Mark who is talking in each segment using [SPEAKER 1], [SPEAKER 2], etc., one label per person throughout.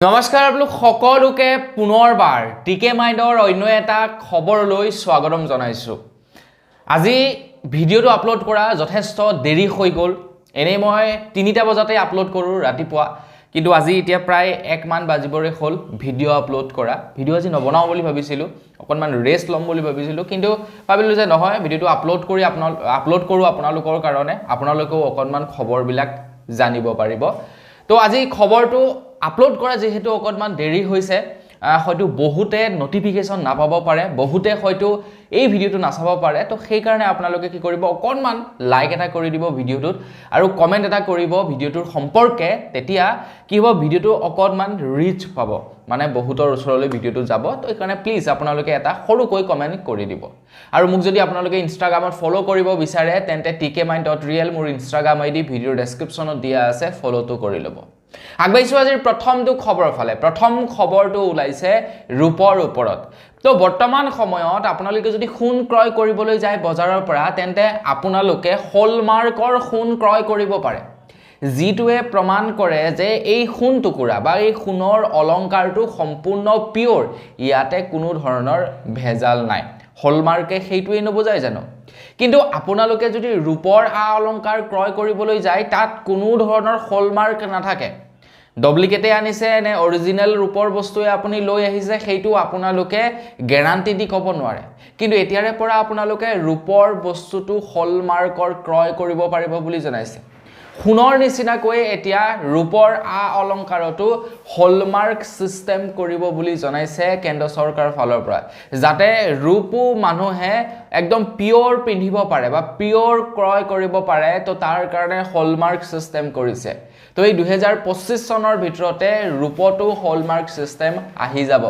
[SPEAKER 1] নমস্কাৰ আপোনালোক সকলোকে পুনৰবাৰ টিকে মাইণ্ডৰ অন্য এটা খবৰলৈ স্বাগতম জনাইছো। আজি ভিডিঅ'টো আপলোড কৰা যথেষ্ট দেৰি হৈ গ'ল। এনেই মই 3টা বজাতে আপলোড কৰোঁ ৰাতিপুৱা, কিন্তু আজি এতিয়া প্ৰায় 1 মান বাজিবৰে হ'ল ভিডিঅ' আপলোড কৰা। ভিডিঅ' আজি নবনাওঁ বুলি ভাবিছিলোঁ, অকণমান ৰেষ্ট ল'ম বুলি ভাবিছিলোঁ, কিন্তু ভাবিলোঁ যে নহয়, ভিডিঅ'টো আপলোড কৰোঁ আপোনালোকৰ কাৰণে, আপোনালোকেও অকণমান খবৰবিলাক জানিব পাৰিব। তো আজি খবৰটো আপলোড কৰা যেহেতু অকণমান দেৰি হৈছে, হয়তো বহুতে নটিফিকেশ্যন নাপাব পাৰে, বহুতে হয়তো এই ভিডিঅ'টো নাচাব পাৰে। তো সেইকাৰণে আপোনালোকে কি কৰিব, অকণমান লাইক এটা কৰি দিব ভিডিঅ'টোত আৰু কমেণ্ট এটা কৰিব ভিডিঅ'টোৰ সম্পৰ্কে। তেতিয়া কি হ'ব, ভিডিঅ'টো অকণমান ৰিচ পাব, মানে বহুতৰ ওচৰলৈ ভিডিঅ'টো যাব। তো সেইকাৰণে প্লিজ আপোনালোকে এটা সৰুকৈ কমেণ্ট কৰি দিব। আৰু মোক যদি আপোনালোকে ইনষ্টাগ্ৰামত ফ'ল' কৰিব বিচাৰে তেন্তে tkmind.real মোৰ ইনষ্টাগ্ৰাম ID ভিডিঅ'ৰ ডেছক্ৰিপশ্যনত দিয়া আছে, ফ'ল'টো কৰি ল'ব। আগবাঢ়িছোঁ আজিৰ প্ৰথমটো খবৰৰ ফালে। প্ৰথম খবৰটো ওলাইছে ৰূপৰ ওপৰত। তো বৰ্তমান সময়ত আপোনালোকে যদি সোণ ক্ৰয় কৰিবলৈ যায় বজাৰৰ পৰা, তেন্তে আপোনালোকে হলমাৰ্কৰ সোণ ক্ৰয় কৰিব পাৰে, যিটোৱে প্ৰমাণ কৰে যে এই সোণ টুকুৰা বা এই সোণৰ অলংকাৰটো সম্পূৰ্ণ পিয়'ৰ, ইয়াতে কোনো ধৰণৰ ভেজাল নাই। হলমাৰ্কে সেইটোৱেই নুবুজায় জানো? কিন্তু আপোনালোকে যদি ৰূপৰ আ অলংকাৰ ক্ৰয় কৰিবলৈ যায়, তাত কোনো ধৰণৰ হলমাৰ্ক নাথাকে। ডুপ্লিকেটে আনিছে নে অৰিজিনেল ৰূপৰ বস্তুৱে আপুনি লৈ আহিছে, সেইটো আপোনালোকে গেৰাণ্টি দি ক'ব নোৱাৰে। কিন্তু এতিয়াৰে পৰা আপোনালোকে ৰূপৰ বস্তুটো হলমাৰ্কৰ ক্ৰয় কৰিব পাৰিব বুলি জনাইছে। সোণৰ নিচিনাকৈ এতিয়া ৰূপৰ আ অলংকাৰতো হলমাৰ্ক ছিষ্টেম কৰিব বুলি জনাইছে কেন্দ্ৰ চৰকাৰৰ ফালৰ পৰা, যাতে ৰূপো মানুহে একদম পিয়'ৰ পিন্ধিব পাৰে বা পিয়'ৰ ক্ৰয় কৰিব পাৰে। তো তাৰ কাৰণে হলমাৰ্ক ছিষ্টেম কৰিছে। তো এই 2025 চনৰ ভিতৰতে ৰূপতো হলমাৰ্ক ছিষ্টেম আহি যাব।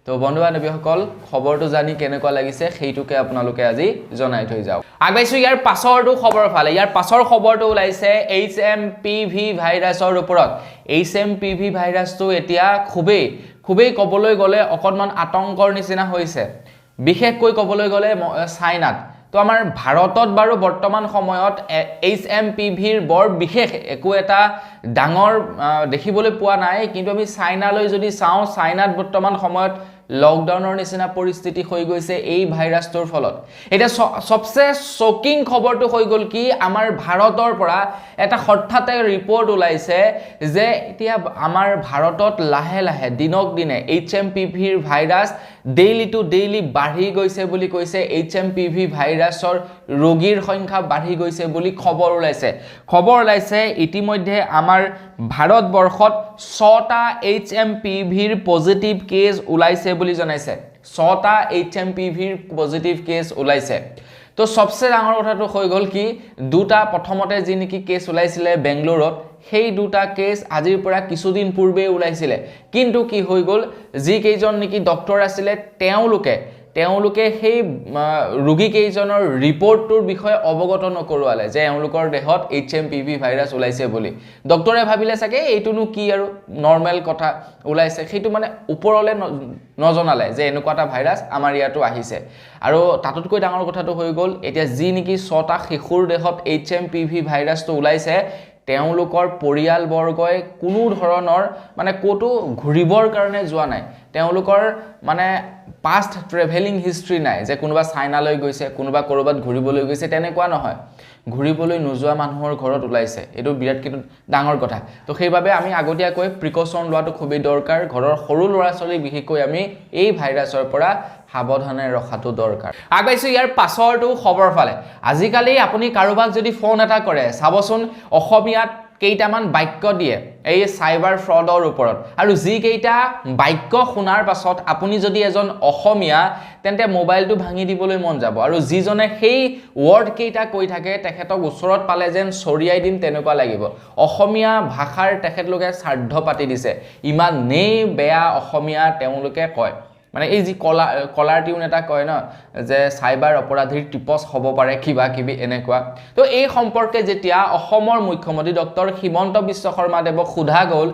[SPEAKER 1] তো বন্ধু বান্ধৱীসকল, খবৰটো জানি কেনেকুৱা লাগিছে সেইটোকে আপোনালোকে আজি জনাই থৈ যাওক। আগবাঢ়িছোঁ ইয়াৰ পাছৰটো খবৰৰ ফালে। ইয়াৰ পাছৰ খবৰটো ওলাইছে HMPV ভাইৰাছৰ ওপৰত। HMPV ভাইৰাছটো এতিয়া খুবেই ক'বলৈ গ'লে অকণমান আতংকৰ নিচিনা হৈছে, বিশেষকৈ ক'বলৈ গ'লে চাইনাত। তো আমাৰ ভাৰতত বাৰু বৰ্তমান সময়ত HMPVৰ বৰ বিশেষ একো এটা ডাঙৰ দেখিবলৈ পোৱা নাই, কিন্তু আমি চাইনালৈ যদি চাওঁ, চাইনাত বৰ্তমান সময়ত লকডাউনৰ নিচিনা পৰিস্থিতি হৈ গৈছে এই ভাইৰাছটোৰ ফলত। এতিয়া সবচে শ্বকিং খবৰটো হৈ গ'ল কি, আমাৰ ভাৰতৰ পৰা এটা হঠাতে ৰিপৰ্ট ওলাইছে যে এতিয়া আমাৰ ভাৰতত লাহে লাহে দিনক দিনে HMPVৰ ভাইৰাছ ডেইলি টু ডেইলি বাঢ়ি গৈছে বুলি কৈছে। HMPV ভাইৰাছৰ ৰোগীৰ সংখ্যা বাঢ়ি গৈছে বুলি খবৰ ওলাইছে। ইতিমধ্যে আমাৰ ভাৰতবৰ্ষত 6টা HMPVৰ পজিটিভ কেছ ওলাইছে বুলি জনাইছে। 6টা HMPVৰ পজিটিভ কেছ ওলাইছে। তো সবচে ডাঙৰ কথাটো হৈ গ'ল কি, প্ৰথমতে যি নেকি কেছ ওলাইছিলে বেংগলোৰত, সেই 2টা কেছ আজিৰ পৰা কিছুদিন পূৰ্বে ওলাইছিলে। কিন্তু কি হৈ গ'ল, যি কেইজন নেকি ডক্টৰ আছিলে তেওঁলোকে সেই ৰোগী কেইজনৰ ৰিপৰ্টটোৰ বিষয়ে অৱগত নকৰোৱালে যে এওঁলোকৰ দেহত HMPV ভাইৰাছ ওলাইছে বুলি। ডক্টৰে ভাবিলে চাগে এইটোনো কি আৰু নৰ্মেল কথা ওলাইছে, সেইটো মানে ওপৰলৈ নজনালে যে এনেকুৱা এটা ভাইৰাছ আমাৰ ইয়াতো আহিছে। আৰু তাতোতকৈ ডাঙৰ কথাটো হৈ গ'ল, এতিয়া যি নেকি 6টা শিশুৰ দেহত HMPV ভাইৰাছটো ওলাইছে, তেওঁলোকৰ পৰিয়ালবৰ্গই কোনো ধৰণৰ মানে ক'তো ঘূৰিবৰ কাৰণে যোৱা নাই। তেওঁলোকৰ মানে পাষ্ট ট্ৰেভেলিং হিষ্ট্ৰী নাই, যে কোনোবা চাইনালৈ গৈছে, কোনোবা ক'ৰবাত ঘূৰিবলৈ গৈছে, তেনেকুৱা নহয়। ঘূৰিবলৈ নোযোৱা মানুহৰ ঘৰত ওলাইছে, এইটো বিৰাট কিন্তু ডাঙৰ কথা। তো সেইবাবে আমি আগতীয়াকৈ প্ৰিকশ্যন লোৱাটো খুবেই দৰকাৰ। ঘৰৰ সৰু ল'ৰা ছোৱালীক বিশেষকৈ আমি এই ভাইৰাছৰ পৰা সাৱধানে ৰখাটো দৰকাৰ। আগবাঢ়িছোঁ ইয়াৰ পাছৰটো খবৰ ফালে। আজিকালি আপুনি কাৰোবাক যদি ফোন এটা কৰে, চাবচোন অসমীয়াত কেইটামান বাক্য দিয়ে এই চাইবাৰ ফ্ৰডৰ ওপৰত, আৰু যিকেইটা বাক্য শুনাৰ পাছত আপুনি যদি এজন অসমীয়া, তেন্তে মোবাইলটো ভাঙি দিবলৈ মন যাব। আৰু যিজনে সেই ৱৰ্ড কেইটা কৈ থাকে, তেখেতক ওচৰত পালে যেন চৰিয়াই দিম তেনেকুৱা লাগিব। অসমীয়া ভাষাৰ তেখেতলোকে শ্ৰাদ্ধ পাতি দিছে, ইমানেই বেয়া অসমীয়া তেওঁলোকে কয়। মানে এই যি কলাৰ টিউন এটা কয় ন যে সাইবাৰ অপৰাধীৰ টিপছ হ'ব পাৰে কিবা কিবি এনেকুৱা তো এই সম্পৰ্কে যেতিয়া অসমৰ মুখ্যমন্ত্ৰী ডক্টৰ হিমন্ত বিশ্ব শৰ্মা দেৱক সোধা গ'ল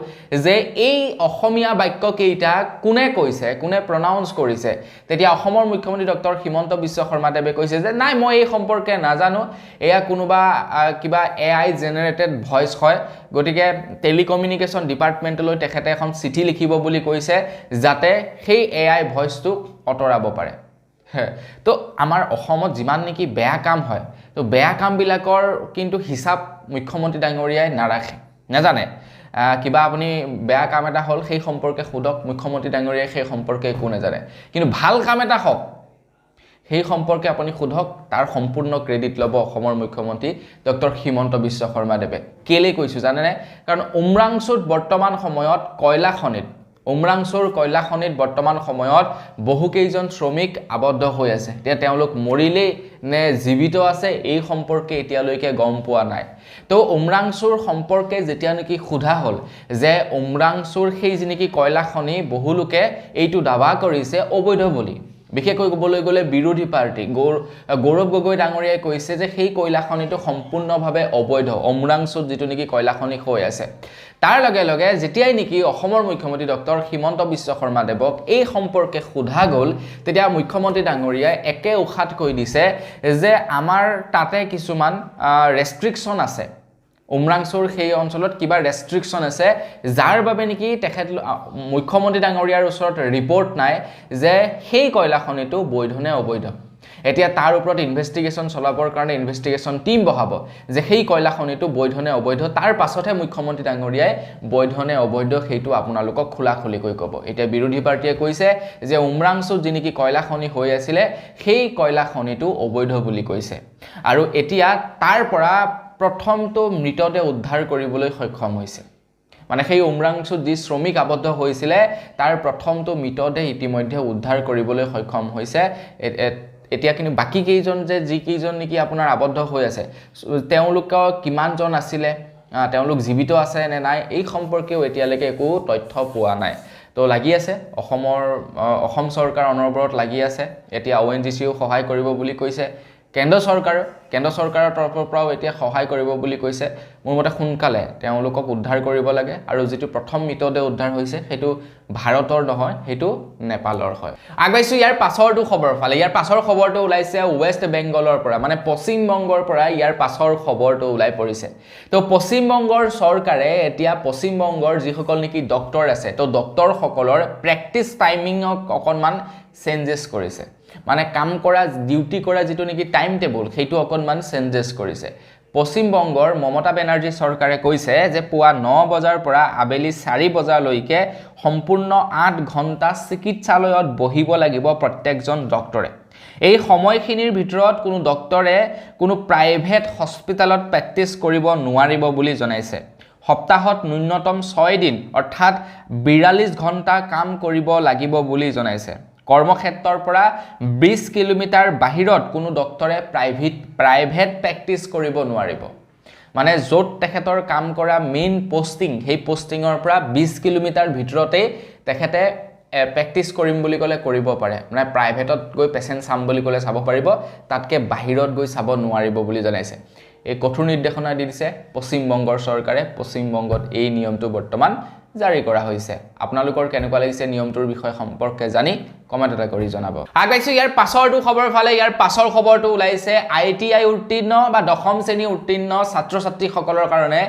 [SPEAKER 1] যে এই অসমীয়া বাক্য কেইটা কোনে কৈছে কোনে প্ৰনাউন্স কৰিছে তেতিয়া অসমৰ মুখ্যমন্ত্ৰী ডক্টৰ হিমন্ত বিশ্ব শৰ্মা দেৱে কৈছে যে নাই মই এই সম্পৰ্কে নাজানো এয়া কোনোবা কিবা AI জেনাৰেটেড ভয়েস হয় গতিকে টেলিকমিউনিকেশ্যন ডিপাৰ্টমেণ্টলৈ তেখেতে এখন চিঠি লিখিব বুলি কৈছে যাতে সেই AI ভয়েসটো অতৰাব পাৰে তো আমাৰ অসমত যিমান নেকি বেয়া কাম হয় তো বেয়া কামবিলাকৰ কিন্তু হিচাপ মুখ্যমন্ত্ৰী ডাঙৰীয়াই নাৰাখে নাজানে কিবা আপুনি বেয়া কাম এটা হ'ল সেই সম্পৰ্কে সোধক মুখ্যমন্ত্ৰী ডাঙৰীয়াই সেই সম্পৰ্কে একো নাজানে কিন্তু ভাল কাম এটা হওক সেই সম্পৰ্কে আপুনি সোধক তাৰ সম্পূৰ্ণ ক্ৰেডিট ল'ব অসমৰ মুখ্যমন্ত্ৰী ডক্টৰ হিমন্ত বিশ্ব শৰ্মা দেৱে কেলে কৈছো জানেনে কাৰণ উমৰাংচুত বৰ্তমান সময়ত কয়লা খনিত বৰ্তমান সময়ত বহু কেইজন শ্ৰমিক আবদ্ধ হৈ আছে এতিয়া তেওঁলোক মৰিলে নে জীৱিত আছে এই সম্পৰ্কে এতিয়ালৈকে গম পোৱা নাই তো উমৰাংচুৰ সম্পৰ্কে যেতিয়া নেকি সোধা হ'ল যে উমৰাংচুৰ সেই যিনেকি কয়লা খনি বহু লোকে এইটো দাবা কৰিছে অবৈধ বুলি বিশেষকৈ ক'বলৈ গ'লে বিৰোধী পাৰ্টি গৌৰৱ গগৈ ডাঙৰীয়াই কৈছে যে সেই কয়লা খনিটো সম্পূৰ্ণভাৱে অবৈধ উমৰাংচুত যিটো নেকি কয়লা খনি হৈ আছে তাৰ লগে লগে যেতিয়াই নেকি অসমৰ মুখ্যমন্ত্ৰী ডক্টৰ হিমন্ত বিশ্ব শৰ্মা দেৱক এই সম্পৰ্কে সোধা গ'ল তেতিয়া মুখ্যমন্ত্ৰী ডাঙৰীয়াই একে উখাত কৈ দিছে যে আমাৰ তাতে কিছুমান ৰেষ্ট্ৰিকশ্যন আছে উমৰাংচুৰ সেই অঞ্চলত কিবা ৰেষ্ট্ৰিকশ্যন আছে যাৰ বাবে নেকি তেখেত মুখ্যমন্ত্ৰী ডাঙৰীয়াৰ ওচৰত ৰিপৰ্ট নাই যে সেই কয়লা খনিটো বৈধ নে অবৈধ এতিয়া তাৰ ওপৰত ইনভেষ্টিগেশ্যন চলাবৰ কাৰণে ইনভেষ্টিগেশ্যন টিম বহাব যে সেই কয়লা খনিটো বৈধ নে অবৈধ তাৰ পাছতহে মুখ্যমন্ত্ৰী ডাঙৰীয়াই বৈধ নে অবৈধ সেইটো আপোনালোকক খোলাখুলিকৈ ক'ব এতিয়া বিৰোধী পাৰ্টিয়ে কৈছে যে উমৰাংচুত যি নেকি কয়লা খনি হৈ আছিলে সেই কয়লা খনিটো অবৈধ বুলি কৈছে আৰু এতিয়া তাৰ পৰা প্ৰথমটো মৃতদেহ উদ্ধাৰ কৰিবলৈ সক্ষম হৈছে মানে সেই উমৰাংচুত যি শ্ৰমিক আবদ্ধ হৈছিলে তাৰ প্ৰথমটো মৃতদেহ ইতিমধ্যে উদ্ধাৰ কৰিবলৈ সক্ষম হৈছে এতিয়া কিন্তু বাকি কেইজন যে যি কেইজন নেকি আপোনাৰ আবদ্ধ হৈ আছে তেওঁলোকৰ কিমানজন আছিলে তেওঁলোক জীৱিত আছে নে নাই এই সম্পৰ্কেও এতিয়ালৈকে একো তথ্য পোৱা নাই তো লাগি আছে অসম চৰকাৰ অনবৰত লাগি আছে এতিয়া ONGCও সহায় কৰিব বুলি কৈছে কেন্দ্ৰ চৰকাৰৰ তৰফৰ পৰাও এতিয়া সহায় কৰিব বুলি কৈছে মোৰ মতে সোনকালে তেওঁলোকক উদ্ধাৰ কৰিব লাগে আৰু যেটো প্ৰথম মৃতদেহ উদ্ধাৰ হৈছে হেতু ভাৰতৰ নহয় হেতু নেপালৰ হয় আগবাইছো ইয়াৰ পাছৰটো খবৰ ফালে ইয়াৰ পাছৰ খবৰটো ওলাইছে ওয়েষ্ট বেংগলৰ পৰা মানে পশ্চিম বংগৰ পৰা ইয়াৰ পাছৰ খবৰটো ওলাই পৰিছে তো পশ্চিম বংগৰ চৰকাৰে এতিয়া পশ্চিম বংগৰ যিসকল নেকি ডক্টৰ আছে তো ডক্টৰ সকলৰ প্ৰেক্টিস টাইমিংক অকনমান চেঞ্জেস কৰিছে মানে কাম কৰা ডিউটি কৰা যেটো নেকি টাইম টেবল হেতু অকনমান চেঞ্জেস কৰিছে পশ্চিম বংগৰ মমতা বেনাৰ্জী চৰকাৰে কৈছে যে পুৱা 9 বজাৰ পৰা আবেলি 4 বজালৈকে সম্পূৰ্ণ 8 ঘণ্টা চিকিৎসালয়ত বহিব লাগিব প্ৰত্যেকজন ডক্টৰে এই সময়খিনিৰ ভিতৰত কোনো ডক্টৰে কোনো প্ৰাইভেট হস্পিটালত প্ৰেক্টিস কৰিব নোৱাৰিব বুলি জনাইছে সপ্তাহত ন্যূনতম 6 দিন অৰ্থাৎ 42 ঘণ্টা কাম কৰিব লাগিব বুলি জনাইছে কৰ্মক্ষেত্ৰৰ পৰা 20 কিলোমিটাৰ বাহিৰত কোনো ডক্টৰে প্ৰাইভেট প্ৰেক্টিস কৰিব নোৱাৰিব মানে য'ত তেখেতৰ কাম কৰা মেইন পোষ্টিং সেই পোষ্টিঙৰ পৰা 20 কিলোমিটাৰ ভিতৰতে তেখেতে প্ৰেক্টিস কৰিম বুলি ক'লে কৰিব পাৰে মানে প্ৰাইভেটত গৈ পেশেন্ট চাম বুলি ক'লে চাব পাৰিব তাতকে বাহিৰত গৈ চাব নোৱাৰিব বুলি জনাইছে এই কঠোৰ নিৰ্দেশনা দিছে পশ্চিম বংগৰ চৰকাৰে পশ্চিম বংগত এই নিয়মটো বৰ্তমান জাৰি কৰা হৈছে আপোনালোকৰ কেনেকুৱা লাগিছে নিয়মটোৰ বিষয় সম্পৰ্কে জানি কমেন্ট এটা কৰি জনাব আগবাইছো ইয়াৰ পাছৰটো খবৰ ফালে ইয়াৰ পাছৰ খবৰটো ওলাইছে ITI উত্তীৰ্ণ বা দশম শ্ৰেণী উত্তীৰ্ণ ছাত্ৰ ছাত্ৰী সকলৰ কাৰণে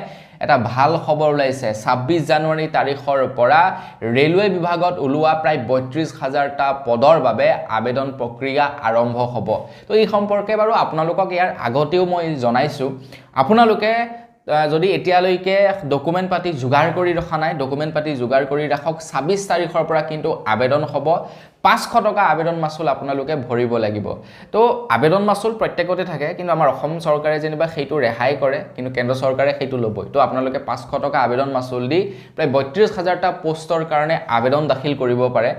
[SPEAKER 1] এটা ভাল খবৰ ওলাইছে 26 জানুৱাৰী তাৰিখৰ পৰা ৰেলৱে বিভাগত ওলোৱা প্ৰায় 32000টা পদৰ বাবে আবেদন প্ৰক্ৰিয়া আৰম্ভ হ'ব তো এই সম্পৰ্কে বাৰু আপোনালোকক ইয়াৰ আগতেও মই জনাইছো আপোনালোকে যদি এতিয়ালৈকে ডকুমেন্ট পাতি যোগাৰ কৰি ৰখা নাই ডকুমেন্ট পাতি যোগাৰ কৰি ৰাখক 26 তাৰিখৰ পৰা কিন্তু আবেদন হ'ব 500 টকা আবেদন মাসুল আপোনালোকে ভৰিব লাগিব তো আবেদন মাসুল প্ৰত্যেকতে থাকে কিন্তু আমাৰ অসম চৰকাৰে যেনিবা সেইটো ৰেহাই কৰে কিন্তু কেন্দ্ৰ চৰকাৰে সেইটো ল'বই তো আপোনালোকে 500 টকা আবেদন মাসুল দি প্ৰায় 32000টা পোষ্টৰ কাৰণে আবেদন দাখিল কৰিব পাৰে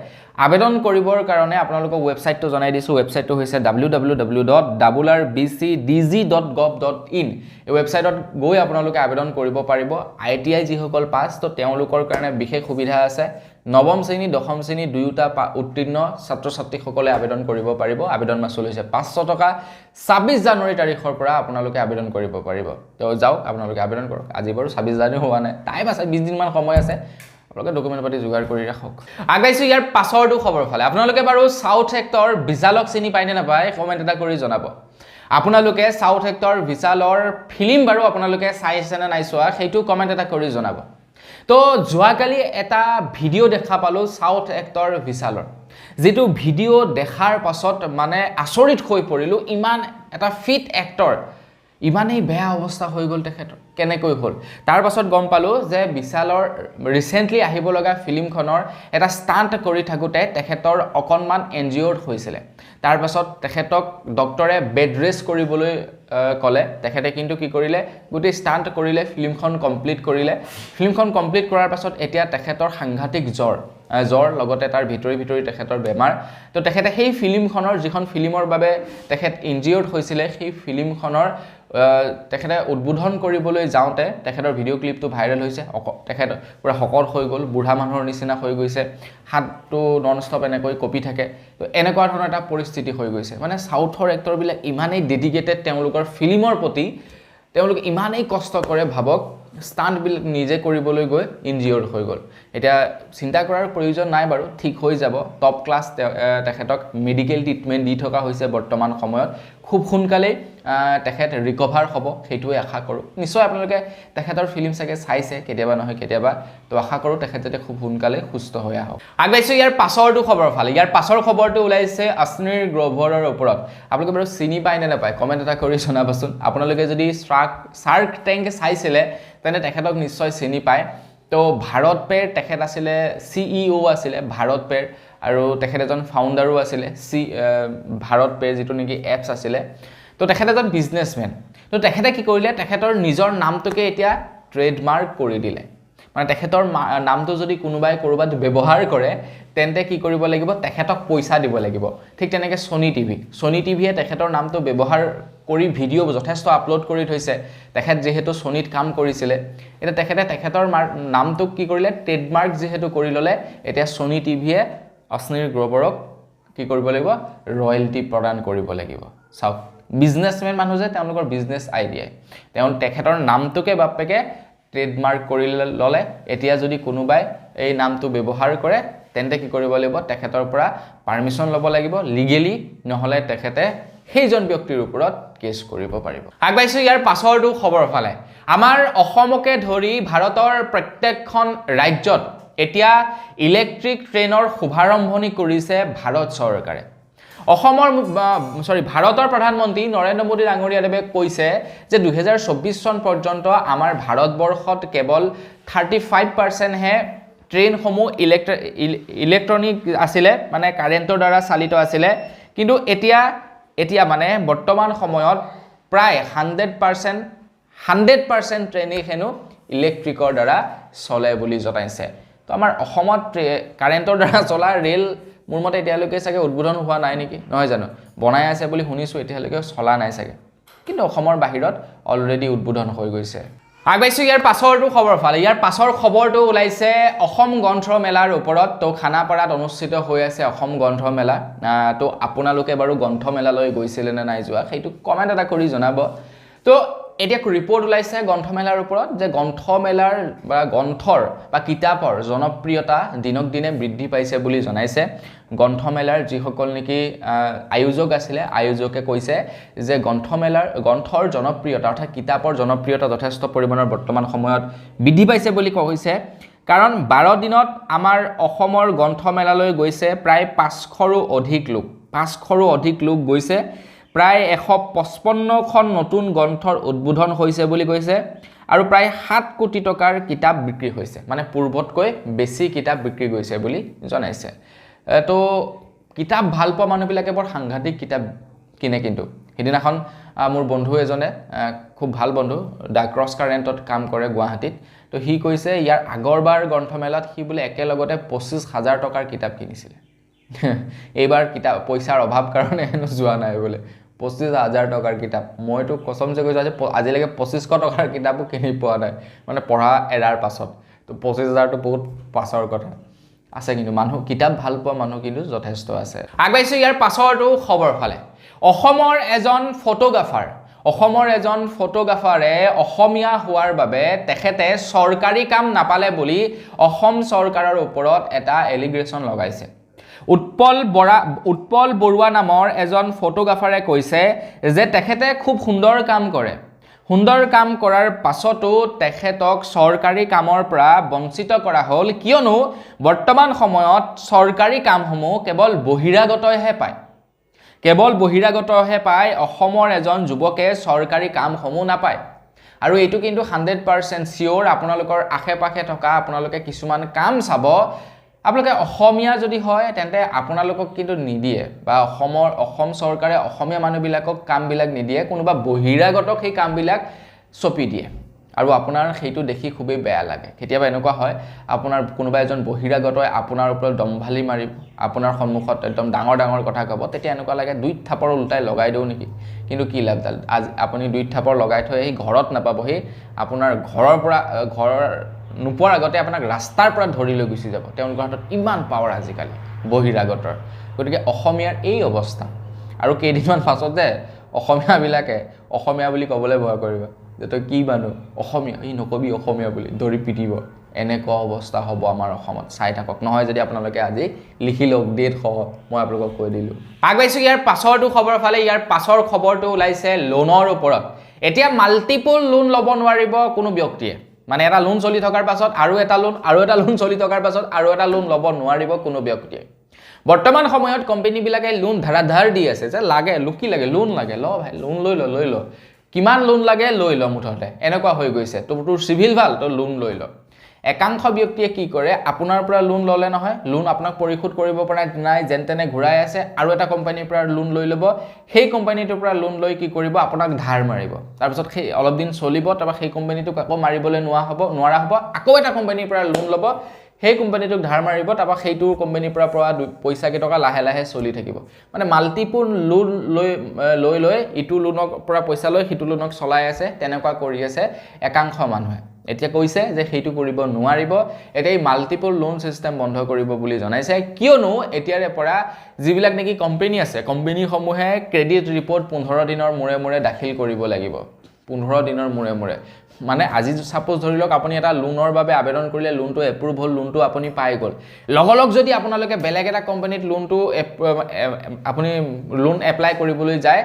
[SPEAKER 1] আবেদন কৰিবৰ কাৰণে আপোনালোকক ওয়েবসাইটটো জনাই দিছো ওয়েবসাইটটো হৈছে www.rbcdg.gov.in এই ওয়েবসাইটত গৈ আপোনালোকে আবেদন কৰিব পাৰিব ITI যিসকল পাছ তো তেওঁলোকৰ কাৰণে বিশেষ সুবিধা আছে নৱম শ্ৰেণী দশম শ্ৰেণী দুয়োটা উত্তীৰ্ণ ছাত্ৰ ছাত্ৰীসকলে আবেদন কৰিব পাৰিব আবেদন মাচুল হৈছে 500 টকা 26 জানুৱাৰী তাৰিখৰ পৰা আপোনালোকে আবেদন কৰিব পাৰিব তো যাওক আপোনালোকে আবেদন কৰক আজি বাৰু 26 জানুৱাৰী হোৱা নাই টাইম আছে 20 দিন মান সময় আছে আপোনালোকে ডকুমেণ্ট পাতি যোগাৰ কৰি ৰাখক আগাইছো ইয়াৰ পাছৰটো খবৰ ফালে আপোনালোকে বাৰু সাউথ এক্টৰ বিশালক চিনি পায় নে নাপায় কমেণ্ট এটা কৰি জনাব আপোনালোকে সাউথ এক্টৰ বিশালৰ ফিল্ম বাৰু আপোনালোকে চাইছে নে নাই চোৱা সেইটো কমেণ্ট এটা কৰি জনাব তো যোৱাকালি এটা ভিডিঅ' দেখা পালো সাউথ এক্টৰ বিশালৰ যেটো ভিডিঅ' দেখাৰ পাছত মানে আচৰিত হৈ পৰিলো ইমান এটা ফিট এক্টৰ ইমানেই বেয়া অৱস্থা হৈ গ'ল তেখেতৰ কেনেকৈ হ'ল তাৰ পাছত গম পালো যে বিশালৰ ৰিসেন্টলি আহিব লগা ফিল্মখনৰ এটা ষ্টান্ট কৰি থাকোতে তেখেতৰ অকনমান এনজিঅ'ড হৈছিল তাৰ পাছত তেখেতক ডক্টৰে বেড ৰেষ্ট কৰিবলৈ কলে তেখেতে কিন্তু কি কৰিলে গুটি ষ্টান্ট কৰিলে ফিল্মখন কমপ্লিট কৰিলে ফিল্মখন কমপ্লিট কৰাৰ পাছত এতিয়া তেখেতৰ সাংঘাতিক জ্বৰ লগতে তাৰ ভিতৰি তেখেতৰ বেমাৰ তো তেখেতে সেই ফিল্মখনৰ যিখন ফিল্মৰ বাবে তেখেত ইনজিঅ'ড হৈছিল সেই ফিল্মখনৰ তেখেতে উদ্বোধন কৰিবলৈ যাওঁতে তেখেতৰ ভিডিঅ' ক্লিপটো ভাইৰেল হৈছে তেখেত পুৰা হকত হৈ গ'ল বুঢ়া মানুহৰ নিচিনা হৈ গৈছে হাতটো নন ষ্টপ এনেকৈ কপি থাকে তো এনেকুৱা ধৰণৰ এটা পৰিস্থিতি হৈ গৈছে মানে সাউথৰ এক্টৰবিলাক ইমানেই ডেডিকেটেড তেওঁলোকৰ ফিল্মৰ প্ৰতি তেওঁলোক ইমানেই কষ্ট কৰে ভাবক ষ্টান্টবিলাক নিজে কৰিবলৈ গৈ ইনজিঅ'ড হৈ গ'ল এতিয়া চিন্তা কৰাৰ প্ৰয়োজন নাই বাৰু ঠিক হৈ যাব টপ ক্লাছ তেখেতক মেডিকেল ট্ৰিটমেণ্ট দি থকা হৈছে বৰ্তমান সময়ত খুব সোনকালে তেখেত ৰিকভাৰ হ'ব সেইটোৱে আশা কৰোঁ নিশ্চয় আপোনালোকে তেখেতৰ ফিল্ম চাগে চাইছে কেতিয়াবা নহয় কেতিয়াবা তো আশা কৰোঁ তেখেত যাতে খুব সোনকালে সুস্থ হৈ আহক আগবাইছোঁ ইয়াৰ পাছৰটো খবৰ ফালে ইয়াৰ পাছৰ খবৰটো ওলাইছে অশ্বিনী গ্ৰ'ভাৰৰ ওপৰত আপোনালোকে বাৰু চিনি পায় নে নাপায় কমেণ্ট এটা কৰি জনাবচোন আপোনালোকে যদি শাৰ্ক টেংক চাইছিলে তেনে তেখেতক নিশ্চয় চিনি পায় তো ভাৰত পেৰ তেখেত আছিলে CEO আছিলে ভাৰত পেৰ আৰু তেখেত এজন ফাউণ্ডাৰো আছিলে ভাৰত পেৰ যিটো নেকি এপছ আছিলে তো তেখেত এজন বিজনেছমেন তো তেখেতে কি কৰিলে তেখেতৰ নিজৰ নামটোকে এতিয়া ট্ৰেডমাৰ্ক কৰি দিলে মানে তেখেতৰ নামটো যদি কোনোবাই কৰবাত ব্যৱহাৰ কৰে তেন্তে কি কৰিব লাগিব তেখেতক পইচা দিব লাগিব ঠিক তেনেকৈ সনি টিভিয়ে তেখেতৰ নামটো ব্যৱহাৰ কৰি ভিডিঅ' যথেষ্ট আপলোড কৰি থৈছে তেখেত যেহেতু সনিত কাম কৰিছিলে এটা তেখেতৰ নামটোক কি কৰিলে ট্ৰেডমাৰ্ক যেহেতু কৰি ল'লে এতিয়া সনি টিভিয়ে অশ্বিনী গ্ৰ'ভাৰক কি কৰিব লাগিব ৰয়েলটি প্ৰদান কৰিব লাগিব চাওক বিজনেছমেন মানুহ যে তেওঁলোকৰ বিজনেছ আইডিয়াই তেখেতৰ নামটোকে বাপেকে ট্ৰেডমাৰ্ক কৰি ল'লে এতিয়া যদি কোনোবাই এই নামটো ব্যৱহাৰ কৰে তেন্তে কি কৰিব লাগিব তেখেতৰ পৰা পাৰমিশন ল'ব লাগিব লিগেলি নহলে তেখেতে সেইজন ব্যক্তিৰ ওপৰত কেছ কৰিব পাৰিব আগবাইছো ইয়াৰ পাছৰটো খবৰ ফালে আমাৰ অসমকে ধৰি ভাৰতৰ প্ৰত্যেকখন ৰাজ্যত এতিয়া ইলেক্ট্ৰিক ট্ৰেইনৰ শুভাৰম্ভণি কৰিছে ভাৰত চৰকাৰে ভাৰতৰ প্ৰধানমন্ত্ৰী নৰেন্দ্ৰ মোদী ডাঙৰীয়াদেৱে কৈছে যে 2024 চন পৰ্যন্ত আমাৰ ভাৰতবৰ্ষত কেৱল 35% হে ট্ৰেইনসমূহ ইলেক্ট্ৰনিক আছিলে মানে কাৰেণ্টৰ দ্বাৰা চালিত আছিলে কিন্তু এতিয়া মানে বৰ্তমান সময়ত প্ৰায় 100% ট্ৰেইনেই হেনো ইলেক্ট্ৰিকৰ দ্বাৰা চলে বুলি জনাইছে তো আমাৰ অসমত কাৰেণ্টৰ দ্বাৰা চলা ৰেল মোৰ মতে এতিয়ালৈকে চাগে উদ্বোধন হোৱা নাই নেকি নহয় জানো বনাই আছে বুলি শুনিছোঁ এতিয়ালৈকে চলা নাই চাগে কিন্তু অসমৰ বাহিৰত অলৰেডি উদ্বোধন হৈ গৈছে আগবাইছোঁ ইয়াৰ পাছৰটো খবৰ ফালে ইয়াৰ পাছৰ খবৰটো ওলাইছে অসম গ্ৰন্থমেলাৰ ওপৰত তো খানাপাৰাত অনুষ্ঠিত হৈ আছে অসম গ্ৰন্থমেলা তো আপোনালোকে বাৰু গ্ৰন্থমেলালৈ গৈছিলে নে নাই যোৱা সেইটো কমেণ্ট এটা কৰি জনাব তো এতিয়া ৰিপৰ্ট ওলাইছে গ্ৰন্থমেলাৰ ওপৰত যে গ্ৰন্থমেলাৰ বা গ্ৰন্থৰ বা কিতাপৰ জনপ্ৰিয়তা দিনক দিনে বৃদ্ধি পাইছে বুলি জনাইছে গ্ৰন্থমেলাৰ যিসকল নেকি আয়োজক আছিলে আয়োজকে কৈছে যে গ্ৰন্থৰ জনপ্ৰিয়তা অৰ্থাৎ কিতাপৰ জনপ্ৰিয়তা যথেষ্ট পৰিমাণৰ বৰ্তমান সময়ত বৃদ্ধি পাইছে বুলি কোৱা হৈছে কাৰণ 12 দিনত আমাৰ অসমৰ গ্ৰন্থমেলালৈ গৈছে প্ৰায় 500ৰো অধিক লোক গৈছে প্ৰায় 155খন নতুন গ্ৰন্থৰ উদ্বোধন হৈছে বুলি কৈছে আৰু প্ৰায় 7 কোটি টকাৰ কিতাপ বিক্ৰী হৈছে মানে পূৰ্বতকৈ বেছি কিতাপ বিক্ৰী গৈছে বুলি জনাইছে তো কিতাপ ভাল পোৱা মানুহবিলাকে বৰ সাংঘাতিক কিতাপ কিনে কিন্তু সেইদিনাখন মোৰ বন্ধু এজনে খুব ভাল বন্ধু দা ক্ৰছ কাৰেণ্টত কাম কৰে গুৱাহাটীত তো সি কৈছে ইয়াৰ আগৰবাৰ গ্ৰন্থমেলাত সি বোলে একেলগতে 25,000 টকাৰ কিতাপ কিনিছিলে এইবাৰ কিতাপ পইচাৰ অভাৱ কাৰণে হেনো যোৱা নাই বোলে 25,000 টকাৰ কিতাপ মইতো কসমছে কৈছোঁ আজিলৈকে 2500 টকাৰ কিতাপো কিনি পোৱা নাই মানে পঢ়া এৰাৰ পাছত তো 25,000টো বহুত পাছৰ কথা আছে কিন্তু মানুহ কিতাপ ভাল পোৱা মানুহ কিন্তু যথেষ্ট আছে আগবাইছো ইয়াৰ পাছৰটো খবৰ ফালে অসমৰ এজন ফটোগ্ৰাফাৰে অসমীয়া হোৱাৰ বাবে তেখেতে চৰকাৰী কাম নাপালে বুলি অসম চৰকাৰৰ ওপৰত এটা এলিগেশ্যন লগাইছে উৎপল বৰুৱা নামৰ এজন ফটোগ্ৰাফাৰে কৈছে যে তেখেতে খুব সুন্দৰ কাম কৰাৰ পাছতো তেখেতক চৰকাৰী কামৰ পৰা বঞ্চিত কৰা হ'ল কিয়নো বৰ্তমান সময়ত চৰকাৰী কামসমূহ কেৱল বহিৰাগতহে পায় অসমৰ এজন যুৱকে চৰকাৰী কামসমূহ নাপায় আৰু এইটো কিন্তু 100% চিয়ৰ আপোনালোকৰ আশে-পাশে থকা আপোনালোকে কিছুমান কাম চাব আপোনালোকে অসমীয়া যদি হয় তেন্তে আপোনালোকক কিন্তু নিদিয়ে বা অসম চৰকাৰে অসমীয়া মানুহবিলাকক কামবিলাক নিদিয়ে কোনোবা বহিৰাগতক সেই কামবিলাক চপি দিয়ে আৰু আপোনাৰ সেইটো দেখি খুবেই বেয়া লাগে কেতিয়াবা এনেকুৱা হয় আপোনাৰ কোনোবা এজন বহিৰাগতই আপোনাৰ ওপৰত দমভালি মাৰিব আপোনাৰ সন্মুখত একদম ডাঙৰ কথা ক'ব তেতিয়া এনেকুৱা লাগে দুই থাপৰ উল্টাই লগাই দিও নেকি কিন্তু কি লাভডাল আজি আপুনি দুই থাপৰ লগাই থৈ এই ঘৰত নাপাবহি আপোনাৰ ঘৰৰ নোপোৱাৰ আগতে আপোনাক ৰাস্তাৰ পৰা ধৰি লৈ গুচি যাব তেওঁলোকৰ হাতত ইমান পাৱাৰ আজিকালি বহিৰাগতৰ গতিকে অসমীয়াৰ এই অৱস্থা আৰু কেইদিনমান পাছতে অসমীয়াবিলাকে অসমীয়া বুলি ক'বলৈ ভয় কৰিব যে তই কি মানুহ অসমীয়া এই নকবি অসমীয়া বুলি ধৰি পিটিব এনেকুৱা অৱস্থা হ'ব আমাৰ অসমত চাই থাকক নহয় যদি আপোনালোকে আজি লিখি লওক ডেট সহ মই আপোনালোকক কৈ দিলোঁ আগবাইছোঁ ইয়াৰ পাছৰটো খবৰ ফালে ইয়াৰ পাছৰ খবৰটো ওলাইছে লোনৰ ওপৰত এতিয়া মাল্টিপল লোন ল'ব নোৱাৰিব কোনো ব্যক্তিয়ে মানে এটা লোন চলি থকাৰ পাছত আৰু এটা লোন চলি থকাৰ পাছত আৰু এটা লোন ল'ব নোৱাৰিব কোনো ব্যক্তিয়ে বৰ্তমান সময়ত কোম্পানীবিলাকে লোন ধাৰাধাৰ দি আছে যে লাগে লোন লাগে ল ভাই লোন লৈ ল কিমান লোন লাগে লৈ ল মুঠতে এনেকুৱা হৈ গৈছে তোৰ চিভিল ভাল তো লোন লৈ ল একাংশ ব্যক্তিয়ে কি কৰে আপোনাৰ পৰা লোন ল'লে নহয় লোন আপোনাক পৰিশোধ কৰিব পৰা নাই যেন তেনে ঘূৰাই আছে আৰু এটা কোম্পানীৰ পৰা লোন লৈ ল'ব সেই কোম্পানীটোৰ পৰা লোন লৈ কি কৰিব আপোনাক ধাৰ মাৰিব তাৰপিছত সেই অলপ দিন চলিব তাৰপৰা সেই কোম্পানীটোক আকৌ মাৰিবলৈ নোৱাৰা হ'ব আকৌ এটা কোম্পানীৰ পৰা লোন ল'ব সেই কোম্পানীটোক ধাৰ মাৰিব তাৰপৰা সেইটো কোম্পানীৰ পৰা পইচা কেইটকা লাহে চলি থাকিব মানে মাল্টিপল লোন লৈ ইটো লোনৰ পৰা পইচা লৈ সিটো লোনক চলাই আছে তেনেকুৱা কৰি আছে একাংশ মানুহে এতিয়া কৈছে যে সেইটো কৰিব নোৱাৰিব এতিয়া এই মাল্টিপল লোন সিস্টেম বন্ধ কৰিব বুলি জনাইছে কিয়নো এতিয়াৰে পৰা যিবিলাক নেকি কোম্পানী আছে কোম্পানীসমূহে ক্ৰেডিট ৰিপৰ্ট 15 দিনৰ মূৰে দাখিল কৰিব লাগিব 15 দিনৰ মূৰে মানে আজি সাপোজ ধৰি লওক আপুনি এটা লোনৰ বাবে আবেদন কৰিলে লোনটো এপ্ৰুভ হ'ল লোনটো আপুনি পাই গ'ল লগলগ যদি আপোনালোকে বেলেগ এটা কোম্পানীত লোনটো আপুনি লোন এপ্লাই কৰিবলৈ যায়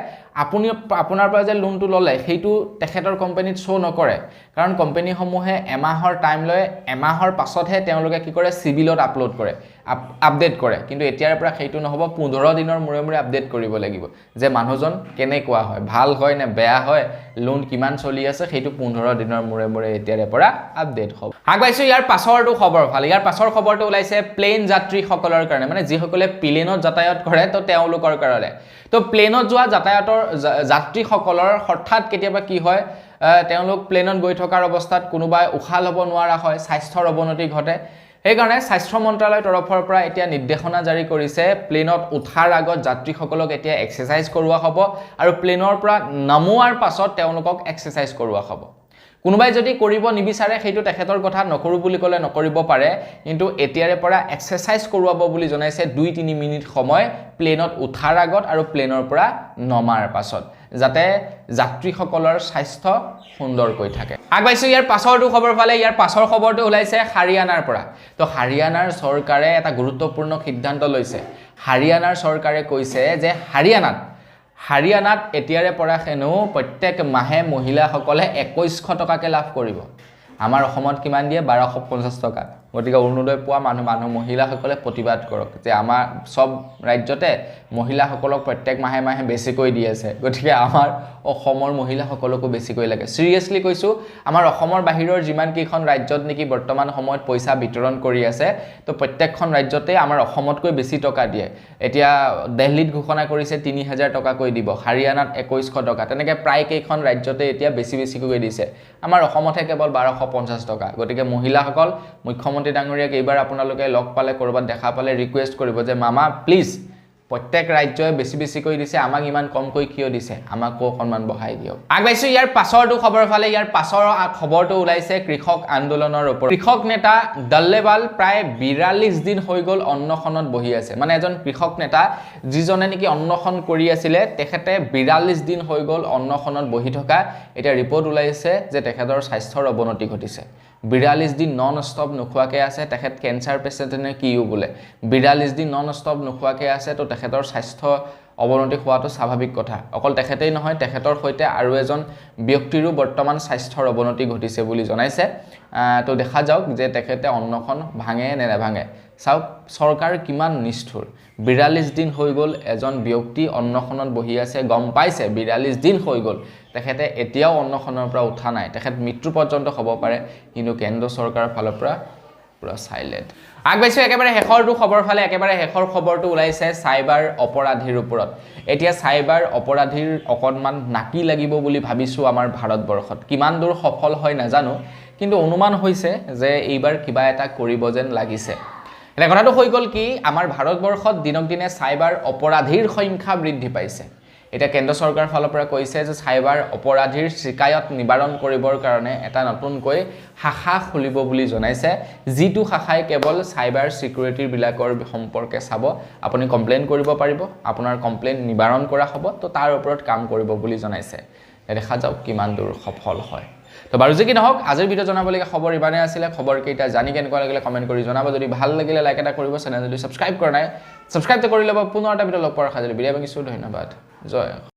[SPEAKER 1] আপোনাৰ পৰা যে লোনটো ল'লে সেইটো তেখেতৰ কোম্পানীত শ্ব' নকৰে কাৰণ কোম্পানীসমূহে এমাহৰ টাইম লয় এমাহৰ পাছতহে তেওঁলোকে কি কৰে চিভিলত আপডেট কৰে কিন্তু এতিয়াৰ পৰা সেইটো নহ'ব 15 দিনৰ মূৰে আপডেট কৰিব লাগিব যে মানুহজন কেনেকুৱা হয় ভাল হয় নে বেয়া হয় লোন কিমান চলি আছে সেইটো 15 দিনৰ মূৰে এতিয়াৰে পৰা আপডেট হ'ব আগবাইছো ইয়াৰ পাছৰটো খবৰ ভাল ইয়াৰ পাছৰ খবৰটো ওলাইছে প্লেন যাত্ৰীসকলৰ কাৰণে মানে যিসকলে প্লেনত যাতায়াত কৰে তো তেওঁলোকৰ কাৰণে তো প্লেনত যোৱা যাতায়াতৰ যাত্ৰীসকলৰ হঠাৎ কেতিয়াবা কি হয় তেওঁলোক প্লেনত গৈ থকাৰ অৱস্থাত কোনোবাই উশাহ ল'ব নোৱাৰা হয় স্বাস্থ্যৰ অৱনতি ঘটে সেইকাৰণে স্বাস্থ্য মন্ত্ৰালয়ৰ তৰফৰ পৰা এতিয়া নিৰ্দেশনা জাৰি কৰিছে প্লেনত উঠাৰ আগত যাত্ৰীসকলক এতিয়া এক্সাৰচাইজ কৰোৱা হ'ব আৰু প্লেনৰ পৰা নামোৱাৰ পাছত তেওঁলোকক এক্সাৰচাইজ কৰোৱা হ'ব কোনোবাই যদি কৰিব নিবিচাৰে সেইটো তেখেতৰ কথা নকৰো বুলি ক'লে নকৰিব পাৰে কিন্তু এতিয়াৰে পৰা এক্সাৰচাইজ কৰোৱাব বুলি জনাইছে 2-3 মিনিট সময় প্লেনত উঠাৰ আগত আৰু প্লেনৰ পৰা নমাৰ পাছত যাতে যাত্ৰীসকলৰ স্বাস্থ্য সুন্দৰকৈ থাকে আগবাইছো ইয়াৰ পাছৰটো খবৰ ফালে ইয়াৰ পাছৰ খবৰটো ওলাইছে হাৰিয়ানাৰ পৰা তো হাৰিয়ানাৰ চৰকাৰে এটা গুৰুত্বপূৰ্ণ সিদ্ধান্ত লৈছে হাৰিয়ানাৰ চৰকাৰে কৈছে যে হাৰিয়ানাত এতিয়াৰে পৰা হেনো প্ৰত্যেক মাহে মহিলাসকলে 2100 টকাকে লাভ কৰিব আমাৰ অসমত কিমান দিয়ে 1250 টকা গতিকে অৰুণোদয় পোৱা মানুহ মহিলাসকলে প্ৰতিবাদ কৰক যে আমাৰ সব ৰাজ্যতে মহিলাসকলক প্ৰত্যেক মাহে বেছিকৈ দি আছে গতিকে আমাৰ অসমৰ মহিলাসকলকো বেছিকৈ লাগে সিৰিয়াসলি কৈছো আমাৰ অসমৰ বাহিৰৰ যিমান কেইখন ৰাজ্যত নেকি বৰ্তমান সময়ত পইচা বিতৰণ কৰি আছে তো প্ৰত্যেকখন ৰাজ্যতে আমাৰ অসমতকৈ বেছি টকা দিয়ে এতিয়া দিল্লীত ঘোষণা কৰিছে 3000 টকা কৈ দিব হাৰিয়ানাত 2100 টকা তেনেকৈ প্ৰায় কেইখন ৰাজ্যতে এতিয়া বেছিকৈ দিছে আমাৰ অসমতে কেৱল 1250 টকা গতিকে মহিলাসকল মুখ্যমন্ত্ৰী ডাঙৰীয়াক এইবাৰ আপোনালোকে লগ পালে কৰবাত দেখা পালে ৰিকুৱেষ্ট কৰিব যে মামা প্লিজ প্ৰত্যেক ৰাজ্যই বেছি দিছে আমাক ইমান কমকৈ কিয় দিছে আমাকো সন্মান বঢ়াই দিয়ক আগবাইছো ইয়াৰ পাছৰটো খবৰ ফালে ইয়াৰ পাছৰ খবৰটো ওলাইছে কৃষক আন্দোলনৰ ওপৰত কৃষক নেতা দল্লেৱাল প্ৰায় 42 দিন হৈ গ'ল অন্নখনত বহি আছে মানে এজন কৃষক নেতা যিজনে নেকি অন্নখন কৰি আছিল তেখেতে 42 দিন হৈ গ'ল অন্নখনত বহি থকা এটা ৰিপৰ্ট ওলাইছে যে তেখেতৰ স্বাস্থ্যৰ অৱনতি ঘটিছে 42 দিন নন ষ্টপ নোখোৱাকে আছে তেখেত কেন্সাৰ পেশেন্ট নে কিও বোলে 42 দিন নন ষ্টপ নোখোৱাকে আছে তো তেখেতৰ স্বাস্থ্য অৱনতি হোৱাটো স্বাভাৱিক কথা অকল তেখেতেই নহয় তেখেতৰ হৈতে আৰু এজন ব্যক্তিৰো বৰ্তমান স্বাস্থ্যৰ অৱনতি ঘটিছে বুলি জনাইছে তো দেখা যাওক যে তেখেতে অন্নখন ভাঙে নে নেভাঙে চাওক চৰকাৰ কিমান নিষ্ঠুৰ 42 দিন হৈ গ'ল এজন ব্যক্তি অন্নখনত বহি আছে গম পাইছে 42 দিন হৈ গ'ল তেখেতে এতিয়াও অন্নখনৰ পৰা উঠা নাই তেখেত মৃত্যু পৰ্যন্ত হ'ব পাৰে কিন্তু কেন্দ্ৰ চৰকাৰৰ ফালৰ পৰা পুৰা সাইলেন্ট আগবাইছো একেবাৰে হেখৰটো খবৰ ফালে একেবাৰে হেখৰ খবৰটো ওলাইছে সাইবাৰ অপৰাধীৰ ওপৰত এতিয়া সাইবাৰ অপৰাধীৰ অকনমান নাকি লাগিব বুলি ভাবিছো আমাৰ ভাৰতবৰ্ষত কিমান দূৰ সফল হয় নাজানো কিন্তু অনুমান হৈছে যে এইবাৰ কিবা এটা কৰিব যেন লাগিছে এটা কথাটো হৈ গ'ল কি আমাৰ ভাৰতবৰ্ষত দিনক দিনে সাইবাৰ অপৰাধীৰ সংখ্যা বৃদ্ধি পাইছে এটা কেন্দ্ৰ চৰকাৰ ফালৰ পৰা কৈছে যে সাইবাৰ অপৰাধীৰ শিকায়ত নিবাৰণ কৰিবৰ কাৰণে এটা নতুনকৈ শাখা খুলিব বুলি জনাইছে যিটো শাখাই কেৱল সাইবাৰ সিকিউৰিটিৰ বিলাকৰ সম্পৰ্কে চাব আপুনি কমপ্লেইন কৰিব পাৰিব আপোনাৰ কমপ্লেইন নিবাৰণ কৰা হ'ব তো তাৰ ওপৰত কাম কৰিব বুলি জনাইছে দেখা যাওক কিমান দূৰ সফল হয় তো বাৰু যে কি নহওক আজিৰ ভিডিও জনাবলগীয়া খবৰ ইমানে আছিল খবৰ কেইটা জানি কেনেকুৱা লাগিলে কমেন্ট কৰি জনাব যদি ভাল লাগিলে লাইক এটা কৰিব চেনেল যদি সাবস্ক্ৰাইব কৰা নাই সাবস্ক্ৰাইব কৰি ল'ব পুনৰ এটা ভিডিও লগ পোৱাৰ আশা যদি বিদায় মাগিছো ধন্যবাদ জয়